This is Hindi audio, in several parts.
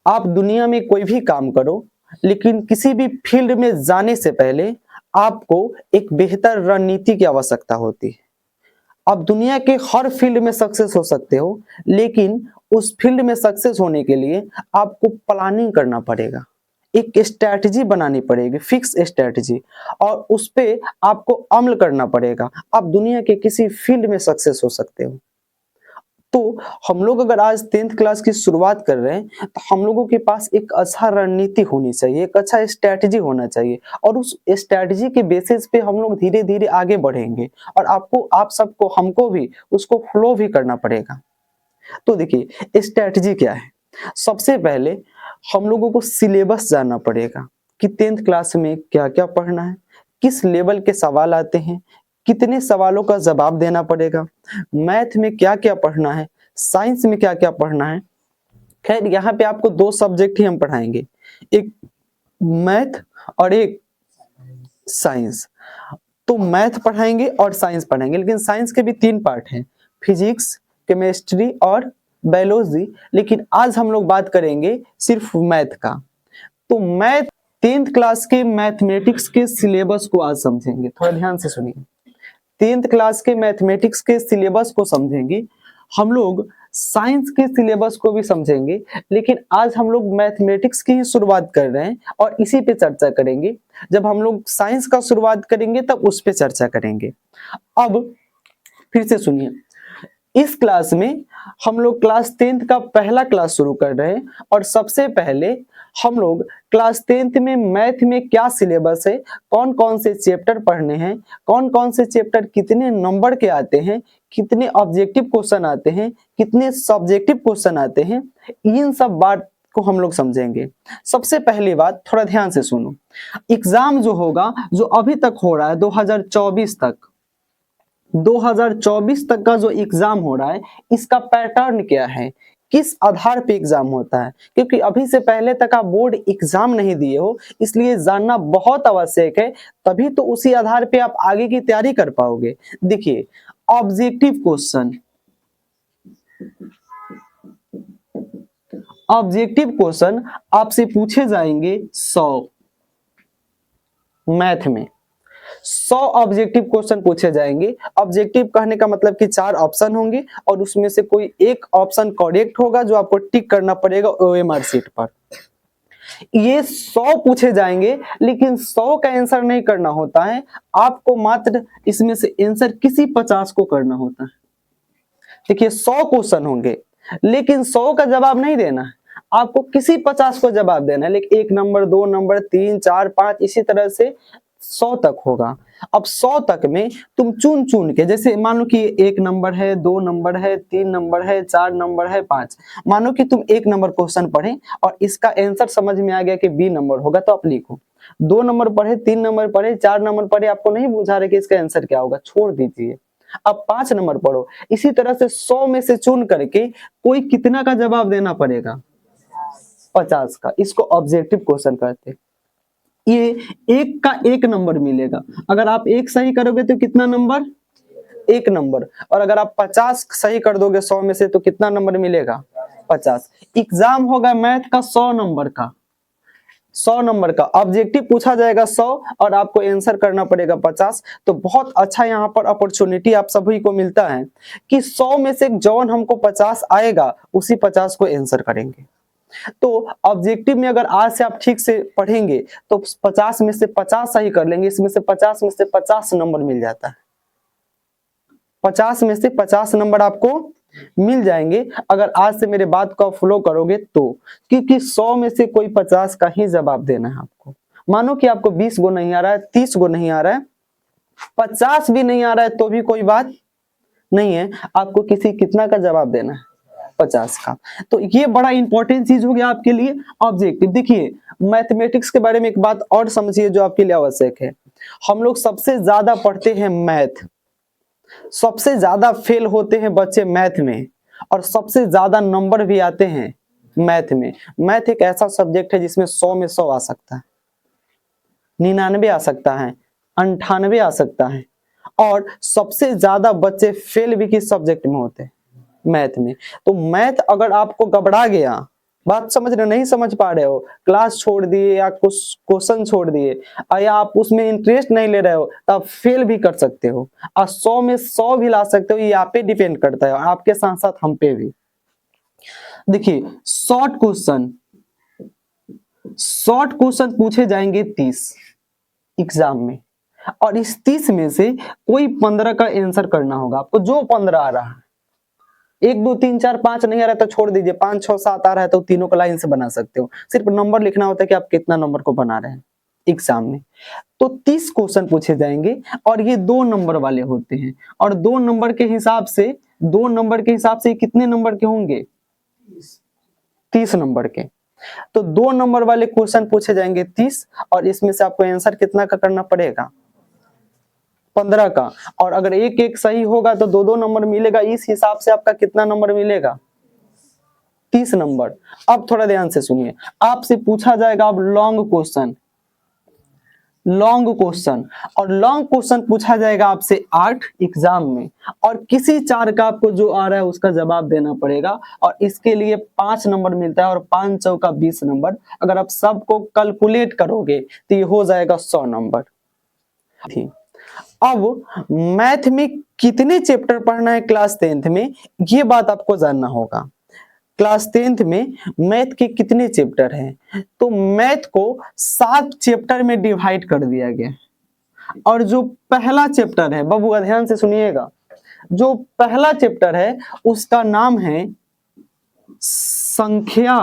आप दुनिया में कोई भी काम करो, लेकिन किसी भी फील्ड में जाने से पहले आपको एक बेहतर रणनीति की आवश्यकता होती है। आप दुनिया के हर फील्ड में सक्सेस हो सकते हो, लेकिन उस फील्ड में सक्सेस होने के लिए आपको प्लानिंग करना पड़ेगा, एक स्ट्रैटेजी बनानी पड़ेगी, फिक्स स्ट्रैटेजी, और उस पे आपको अमल करना पड़ेगा। आप दुनिया के किसी फील्ड में सक्सेस हो सकते हो। तो हम लोग अगर आज 10th क्लास की शुरुआत कर रहे हैं, तो हम लोगों के पास एक अच्छा रणनीति होनी चाहिए, एक अच्छा स्ट्रैटेजी होना चाहिए, और उस स्ट्रैटेजी के बेसिस पे हम लोग धीरे-धीरे आगे बढ़ेंगे, और आपको, आप सबको, हमको भी उसको फॉलो भी करना पड़ेगा। तो देखिए स्ट्रैटेजी क्या है? सबसे पहले हम लोगों को सिलेबस जानना पड़ेगा कि 10th क्लास में क्या-क्या पढ़ना है, किस लेवल के सवाल आते हैं, कितने सवालों का जवाब देना पड़ेगा, मैथ में क्या-क्या पढ़ना है, साइंस में क्या-क्या पढ़ना है। खैर यहाँ पे आपको 2 सब्जेक्ट ही हम पढ़ाएंगे, एक मैथ और एक साइंस। तो मैथ पढ़ाएंगे और साइंस पढ़ाएंगे, लेकिन साइंस के भी 3 पार्ट हैं, फिजिक्स, केमिस्ट्री और बायोलॉजी, लेकिन आज हम लोग बात करेंगे सिर्फ मैथ का। तो मैथ 10th क्लास के मैथमेटिक्स के सिलेबस को आज समझेंगे, थोड़ा ध्यान से सुनिए। 10th क्लास के मैथमेटिक्स के सिलेबस को समझेंगे, हम लोग साइंस के सिलेबस को भी समझेंगे, लेकिन आज हम लोग मैथमेटिक्स की ही शुरुआत कर रहे हैं और इसी पे चर्चा करेंगे। जब हम लोग साइंस का शुरुआत करेंगे तब उस पे चर्चा करेंगे। अब फिर से सुनिए, इस क्लास में हम लोग क्लास 10th का पहला क्लास शुरू कर रहे हैं, और सबसे पहले हम लोग क्लास 10th में मैथ में क्या सिलेबस है, कौन कौन से चैप्टर पढ़ने हैं, कौन कौन से चैप्टर कितने नंबर के आते हैं, कितने ऑब्जेक्टिव क्वेश्चन आते हैं, कितने सब्जेक्टिव क्वेश्चन आते हैं, इन सब बात को हम लोग समझेंगे। सबसे पहली बात, थोड़ा ध्यान से सुनो, एग्जाम जो होगा, जो अभी तक हो रहा है 2024 तक, 2024 तक का जो एग्जाम हो रहा है, इसका पैटर्न क्या है, किस आधार पे एग्जाम होता है, क्योंकि अभी से पहले तक आप बोर्ड एग्जाम नहीं दिए हो, इसलिए जानना बहुत आवश्यक है, तभी तो उसी आधार पे आप आगे की तैयारी कर पाओगे। देखिए ऑब्जेक्टिव क्वेश्चन, ऑब्जेक्टिव क्वेश्चन आपसे पूछे जाएंगे 100, मैथ में 100 ऑब्जेक्टिव क्वेश्चन पूछे जाएंगे। ऑब्जेक्टिव कहने का मतलब कि 4 ऑप्शन होंगे और उसमें से कोई एक ऑप्शन करेक्ट होगा जो आपको टिक करना पड़ेगा ओएमआर शीट पर। ये 100 पूछे जाएंगे, लेकिन 100 का आंसर नहीं करना होता है, आपको मात्र इसमें से आंसर किसी 50 को करना होता है। देखिए 100 क्वेश्चन होंगे, लेकिन 100 का जवाब नहीं देना है, आपको किसी 50 को जवाब देना है, लेकिन 1 नंबर, 2 नंबर, 3, 4, 5 इसी तरह से 100 तक होगा। अब 100 तक में तुम चुन चुन के, जैसे मान लो कि 1 नंबर है, 2 नंबर है, 3 नंबर है, 4 नंबर है, 5, मानो कि तुम 1 नंबर क्वेश्चन पढ़े और इसका आंसर समझ में आ गया कि बी नंबर होगा, तो आप लिखो। 2 नंबर पढ़े, 3 नंबर पढ़े, 4 नंबर पढ़े, आपको नहीं बुझा रहे कि इसका आंसर क्या होगा, छोड़ दीजिए। अब 5 नंबर पढ़ो। इसी तरह से 100 में से चुन करके कोई कितना का जवाब देना पड़ेगा, 50 का। इसको ऑब्जेक्टिव क्वेश्चन कहते हैं। ये एक का 1 नंबर मिलेगा, अगर आप 1 सही करोगे तो कितना नंबर, 1 नंबर, और अगर आप 50 सही कर दोगे 100 में से तो कितना नंबर मिलेगा, 50। एग्जाम होगा मैथ का 100 नंबर का, 100 नंबर का ऑब्जेक्टिव पूछा जाएगा 100 और आपको आंसर करना पड़ेगा 50। तो बहुत अच्छा यहाँ पर अपॉर्चुनिटी आप सभी को मिलता है कि 100 में से जौन हमको 50 आएगा उसी 50 को आंसर करेंगे। तो ऑब्जेक्टिव में अगर आज से आप ठीक से पढ़ेंगे तो 50 में से 50 सही कर लेंगे, इसमें से 50 में से 50 नंबर मिल जाता है, 50 में से 50 नंबर आपको मिल जाएंगे अगर आज से मेरे बात को फॉलो करोगे तो, क्योंकि 100 में से कोई 50 का ही जवाब देना है आपको। मानो कि आपको 20 गो नहीं आ रहा है, 30 गो नहीं आ रहा है, 50 भी नहीं आ रहा है तो भी कोई बात नहीं है, आपको कितना का जवाब देना है, 50 का। तो ये बड़ा इंपॉर्टेंट चीज हो गया आपके लिए ऑब्जेक्टिव। देखिए मैथमेटिक्स के बारे में एक बात और समझिए जो आपके लिए आवश्यक है, हम लोग सबसे ज्यादा पढ़ते हैं मैथ, सबसे ज्यादा फेल होते हैं बच्चे मैथ में, और सबसे ज्यादा नंबर भी आते हैं मैथ में। मैथ एक ऐसा सब्जेक्ट है जिसमें 100 में 100 आ सकता है, 99 आ सकता है, 98 आ सकता है, और सबसे ज्यादा बच्चे फेल भी किस सब्जेक्ट में होते हैं, मैथ में। तो मैथ अगर आपको गबड़ा गया बात समझ रहे हो? नहीं समझ पा रहे हो, क्लास छोड़ दिए या कुछ क्वेश्चन छोड़ दिए या आप उसमें इंटरेस्ट नहीं ले रहे हो, तो आप फेल भी कर सकते हो और 100 में 100 भी ला सकते हो। ये आप पे डिपेंड करता है, आपके साथ साथ हम पे भी। देखिए शॉर्ट क्वेश्चन पूछे जाएंगे 30 एग्जाम में, और इस 30 में से कोई 15 का आंसर करना होगा आपको, जो 15 आ रहा है। 1 2 3 4 5 नहीं आ रहा तो छोड़ दीजिए, 5 6 7 आ रहा है तो तीनों को लाइन से बना सकते हो। सिर्फ नंबर लिखना होता है कि आप कितना नंबर को बना रहे हैं एग्जाम में। तो 30 क्वेश्चन पूछे जाएंगे और ये 2 नंबर वाले होते हैं, और 2 नंबर के हिसाब से कितने नंबर के होंगे? 30 नंबर के। तो 2 नंबर वाले क्वेश्चन पूछे जाएंगे 30, और इसमें से आपको आंसर कितना का करना पड़ेगा? 15 का। और अगर एक एक सही होगा तो 2 2 नंबर मिलेगा, इस हिसाब से आपका कितना नंबर मिलेगा? 30 नंबर। अब थोड़ा ध्यान से सुनिए, आपसे पूछा जाएगा अब लॉन्ग क्वेश्चन, और लॉन्ग क्वेश्चन पूछा जाएगा आपसे 8 एग्जाम में, और किसी 4 का आपको जो आ रहा है उसका जवाब देना पड़ेगा, और इसके लिए 5 नंबर मिलता है, और 5 चौका 20 नंबर। अगर आप सबको कैलकुलेट करोगे तो ये हो जाएगा 100 नंबर। ठीक, अब मैथ में कितने चैप्टर पढ़ना है क्लास 10th में, ये बात आपको जानना होगा। क्लास 10th में मैथ के कितने चैप्टर हैं? तो मैथ को 7 चैप्टर में डिवाइड कर दिया गया, और जो पहला चैप्टर है, बबुआ ध्यान से सुनिएगा, जो पहला चैप्टर है उसका नाम है संख्या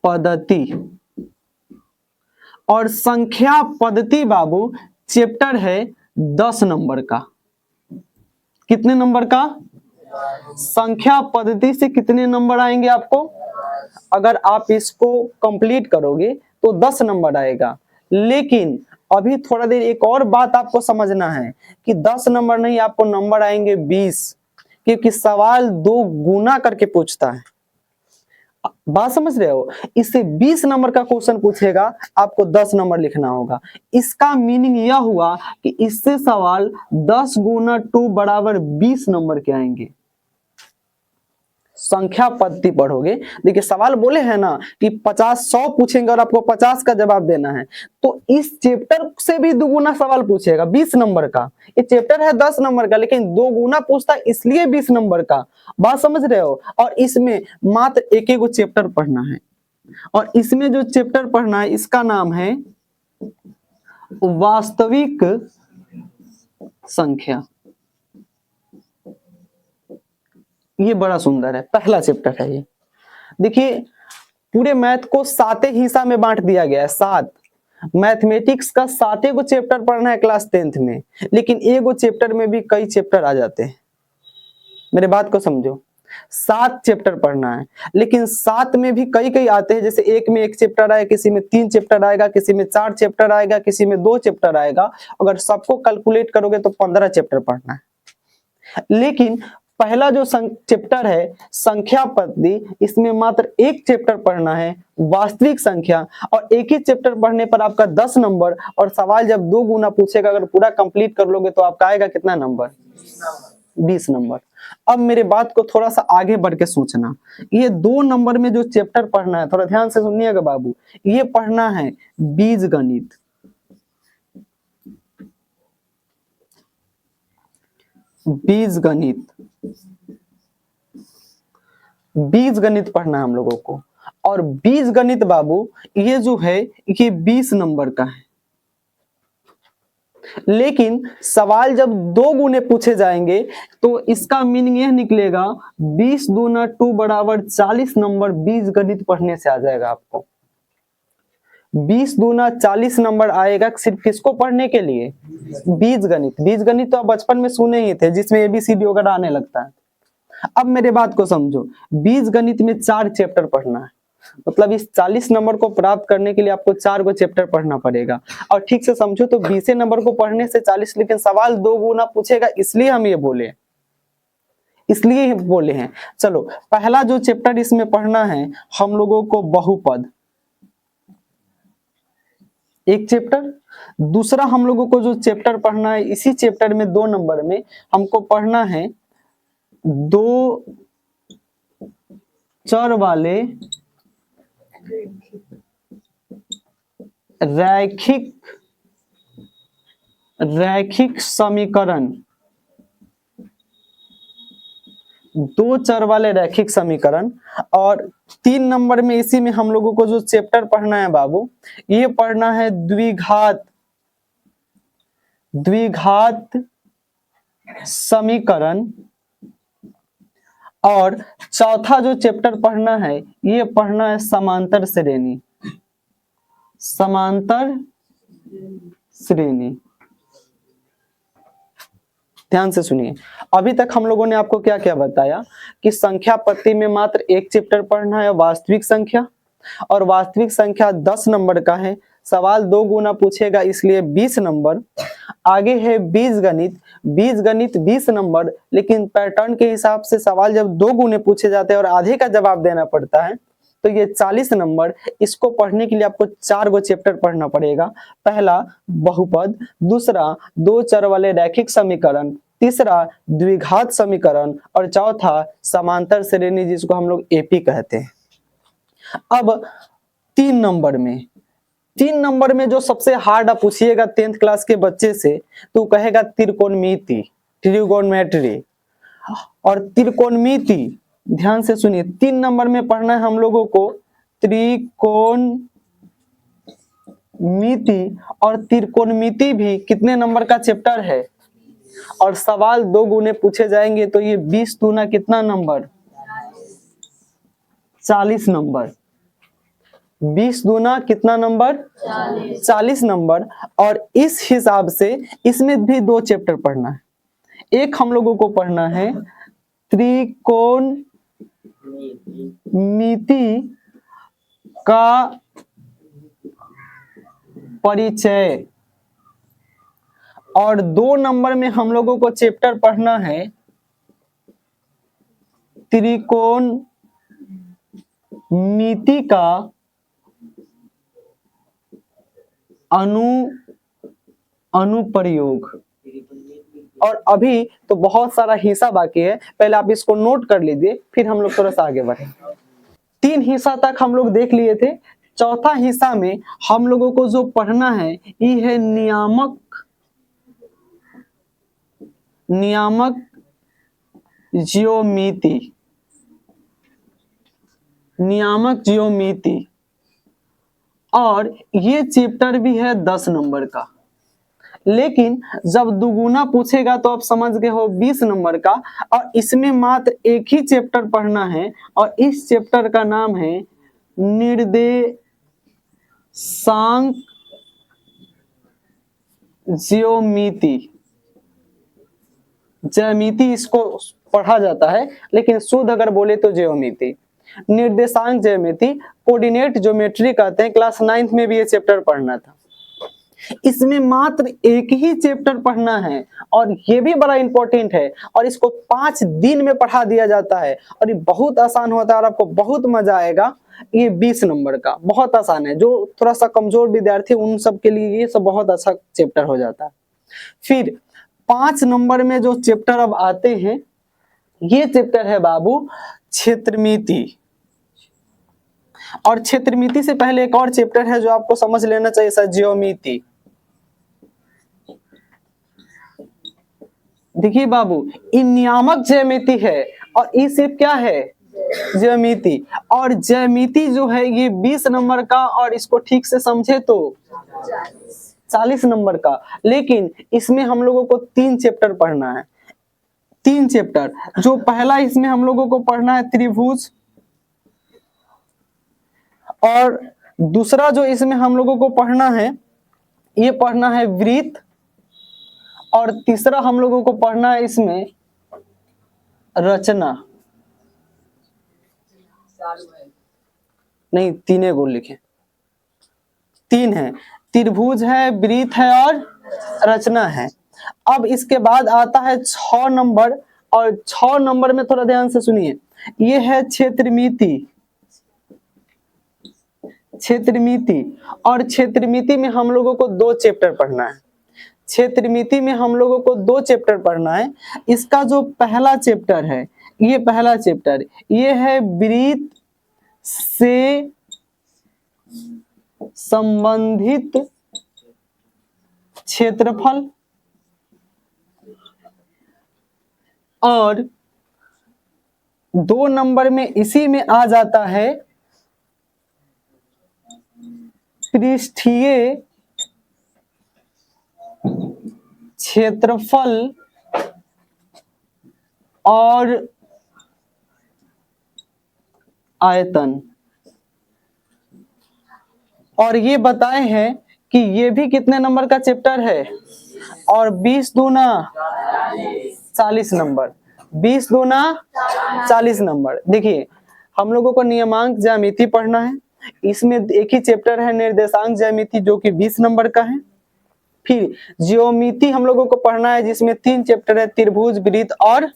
पद्धति, और संख्या पद्धति बाबू चैप्टर है 10 नंबर का। कितने नंबर का? संख्या पद्धति से कितने नंबर आएंगे आपको? अगर आप इसको कंप्लीट करोगे तो 10 नंबर आएगा। लेकिन अभी थोड़ा देर एक और बात आपको समझना है कि 10 नंबर नहीं, आपको नंबर आएंगे 20, क्योंकि सवाल 2 गुना करके पूछता है। बात समझ रहे हो? इससे 20 नंबर का क्वेश्चन पूछेगा, आपको 10 नंबर लिखना होगा। इसका मीनिंग यह हुआ कि इससे सवाल 10 गुना 2 बराबर 20 नंबर के आएंगे। संख्या पद्धति पढ़ोगे, देखिए सवाल बोले हैं ना कि 50 100 पूछेंगे और आपको 50 का जवाब देना है, तो इस चैप्टर से भी दुगुना सवाल पूछेगा 20 नंबर का। ये चैप्टर है 10 नंबर का, लेकिन 2 गुना पूछता है, इसलिए 20 नंबर का। बात समझ रहे हो? और इसमें मात्र एक एक चैप्टर पढ़ना है, और इसमें जो चैप्टर पढ़ना है इसका नाम है वास्तविक संख्या। ये बड़ा सुंदर है, पहला चैप्टर है ये। देखिए पूरे मैथ को 7 हिस्सा में बांट दिया गया है, 7। मैथमेटिक्स का 7 गो चैप्टर पढ़ना है क्लास 10th में, लेकिन एगो चैप्टर में भी कई चैप्टर आ जाते हैं। मेरे बात को समझो, 7 चैप्टर पढ़ना है, लेकिन 7 में भी कई कई आते हैं, जैसे एक में 1 चैप्टर आएगा, किसी में 3 चैप्टर आएगा, किसी में 4 चैप्टर आएगा, किसी में 2 चैप्टर आएगा। अगर सबको कैलकुलेट करोगे तो 15 चैप्टर पढ़ना है। लेकिन पहला जो चैप्टर है संख्या पद्धति, इसमें मात्र 1 चैप्टर पढ़ना है वास्तविक संख्या, और एक ही चैप्टर पढ़ने पर आपका 10 नंबर, और सवाल जब 2 गुना पूछेगा, अगर पूरा कंप्लीट कर लोगे तो आपका आएगा कितना नंबर? 20 नंबर। अब मेरे बात को थोड़ा सा आगे बढ़ के सोचना, ये 2 नंबर में जो चैप्टर पढ़ना है, थोड़ा ध्यान से सुनिएगा बाबू, ये पढ़ना है बीजगणित। बीजगणित पढ़ना है हम लोगों को, और बीजगणित बाबू ये जो है ये 20 नंबर का है। लेकिन सवाल जब 2 गुने पूछे जाएंगे तो इसका मीनिंग यह निकलेगा 20 दूना 2 बराबर 40 नंबर बीजगणित पढ़ने से आ जाएगा आपको। 20 दूना 40 नंबर आएगा सिर्फ किसको पढ़ने के लिए? बीजगणित। बीजगणित तो आप बचपन में सुने ही थे, जिसमें एबीसीडी वगैरह आने लगता है। अब मेरे बात को समझो, बीजगणित में 4 चैप्टर पढ़ना है, मतलब इस 40 नंबर को प्राप्त करने के लिए आपको 4 गो चैप्टर पढ़ना पड़ेगा। और ठीक से समझो तो 20 नंबर को पढ़ने से 40, लेकिन सवाल 2 गुना पूछेगा, इसलिए हम ये बोले हैं। चलो पहला जो चैप्टर इसमें पढ़ना है हम लोगों को बहुपद, 1 चैप्टर। दूसरा हम लोगों को जो चैप्टर पढ़ना है, इसी चैप्टर में 2 नंबर में हमको पढ़ना है 2 चर वाले रैखिक समीकरण, दो चर वाले रैखिक समीकरण। और 3 नंबर में इसी में हम लोगों को जो चैप्टर पढ़ना है बाबू, ये पढ़ना है द्विघात समीकरण। और चौथा जो चैप्टर पढ़ना है, ये पढ़ना है समांतर श्रेणी। ध्यान से सुनिए, अभी तक हम लोगों ने आपको क्या क्या बताया कि संख्या पत्ती में मात्र एक चैप्टर पढ़ना है, वास्तविक संख्या। और वास्तविक संख्या 10 नंबर का है, सवाल 2 गुना पूछेगा इसलिए 20 नंबर। आगे है बीजगणित, 20 नंबर, लेकिन पैटर्न के हिसाब से सवाल जब 2 गुने पूछे जाते हैं और आधे का जवाब देना पड़ता है तो ये 40 नंबर। इसको पढ़ने के लिए आपको 4 गो चैप्टर पढ़ना पड़ेगा। पहला बहुपद, दूसरा दो चर वाले रैखिक समीकरण, तीसरा द्विघात समीकरण और चौथा समांतर श्रेणी जिसको हम लोग एपी कहते हैं। अब 3 नंबर में जो सबसे हार्ड आप पूछिएगा 10th क्लास के बच्चे से तो कहेगा त्रिकोणमिति, ट्रिगोनोमेट्री। और त्रिकोणमिति, ध्यान से सुनिए, 3 नंबर में पढ़ना है हम लोगों को त्रिकोणमिति। और त्रिकोणमिति भी कितने नंबर का चैप्टर है? और सवाल 2 गुने पूछे जाएंगे तो ये 20 दूना कितना नंबर? 40 नंबर। 20 दूना कितना नंबर? 40 नंबर। और इस हिसाब से इसमें भी 2 चैप्टर पढ़ना है। एक हम लोगों को पढ़ना है त्रिकोणमिति का परिचय। और 2 नंबर में हम लोगों को चैप्टर पढ़ना है त्रिकोणमिति का अनुप्रयोग। और अभी तो बहुत सारा हिस्सा बाकी है, पहले आप इसको नोट कर लीजिए, फिर हम लोग थोड़ा सा आगे बढ़े। 3 हिस्सा तक हम लोग देख लिए थे। चौथा हिस्सा में हम लोगों को जो पढ़ना है ये है नियामक ज्योमिति। और ये चैप्टर भी है 10 नंबर का, लेकिन जब दुगुना पूछेगा तो आप समझ गए हो 20 नंबर का। और इसमें मात्र एक ही चैप्टर पढ़ना है और इस चैप्टर का नाम है निर्देशांक ज्यामिति इसको पढ़ा जाता है, लेकिन शुद्ध अगर बोले तो ज्योमिति, निर्देशांक ज्यामिति, कोऑर्डिनेट ज्योमेट्री कहते हैं। क्लास 9th में भी ये चैप्टर पढ़ना था। इसमें मात्र एक ही चैप्टर पढ़ना है और ये भी बड़ा इंपॉर्टेंट है। और इसको 5 दिन में पढ़ा दिया जाता है और ये बहुत आसान होता है और आपको बहुत मजा आएगा। ये 20 नंबर का बहुत आसान है, जो थोड़ा सा कमजोर विद्यार्थी उन सब के लिए ये सब बहुत अच्छा चैप्टर हो जाता है। फिर 5 नंबर में जो चैप्टर अब आते हैं, ये चैप्टर है बाबू क्षेत्रमिति। और क्षेत्रमिति से पहले एक और चैप्टर है जो आपको समझ लेना चाहिए, सर, ज्योमिति। देखिए बाबू, ये नियामक ज्यामिति है और ये सिर्फ क्या है? ज्यामिति। और ज्यामिति जो है ये 20 नंबर का, और इसको ठीक से समझे तो 40 नंबर का। लेकिन इसमें हम लोगों को 3 चैप्टर पढ़ना है। 3 चैप्टर, जो पहला इसमें हम लोगों को पढ़ना है त्रिभुज, और दूसरा जो इसमें हम लोगों को पढ़ना है ये पढ़ना है वृत्त, और तीसरा हम लोगों को पढ़ना है इसमें रचना। नहीं, 3 गो लिखे, 3 है, त्रिभुज है, वृत्त है और रचना है। अब इसके बाद आता है 6 नंबर, और 6 नंबर में थोड़ा ध्यान से सुनिए, ये है क्षेत्रमिति। और क्षेत्रमिति में हम लोगों को 2 चैप्टर पढ़ना है। क्षेत्रमिति में हम लोगों को 2 चैप्टर पढ़ना है। इसका जो पहला चैप्टर है ये पहला चैप्टर, ये है वृत्त से संबंधित क्षेत्रफल, और 2 नंबर में इसी में आ जाता है पृष्ठीय क्षेत्रफल और आयतन। और ये बताए हैं कि ये भी कितने नंबर का चैप्टर है, और 20 दूना 40 नंबर, 20 दूना 40 नंबर। देखिए हम लोगों को नियमांक ज्यामिति पढ़ना है, इसमें एक ही चैप्टर है निर्देशांक ज्यामिति जो कि 20 नंबर का है। फिर ज्योमिति हम लोगों को पढ़ना है जिसमें 3 चैप्टर है, त्रिभुज, वृत्त और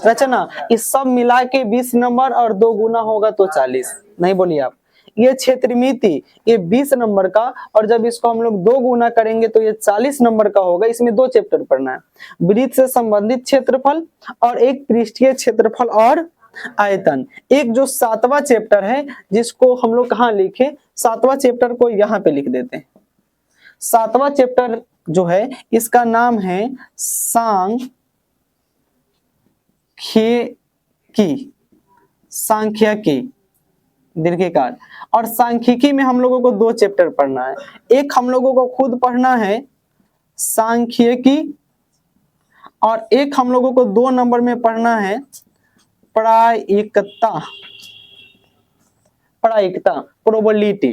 रचना। इस सब मिला के 20 नंबर, और 2 गुना होगा तो 40। नहीं बोलिए आप। ये क्षेत्रमिति ये 20 नंबर का, और जब इसको हम लोग 2 गुना करेंगे तो ये 40 नंबर का होगा। इसमें 2 चैप्टर पढ़ना है, वृत्त से संबंधित क्षेत्रफल और एक पृष्ठीय क्षेत्रफल और आयतन। एक जो 7वां चैप्टर है जिसको हम लोग कहाँ लिखे, 7वां चैप्टर को यहाँ पे लिख देते हैं। 7वां चैप्टर जो है इसका नाम है सांख्यिकी, दीर्घिकार। और सांख्यिकी में हम लोगों को 2 चैप्टर पढ़ना है। एक हम लोगों को खुद पढ़ना है सांख्यिकी, और एक हम लोगों को 2 नंबर में पढ़ना है प्रायिकता, प्रोबेबिलिटी।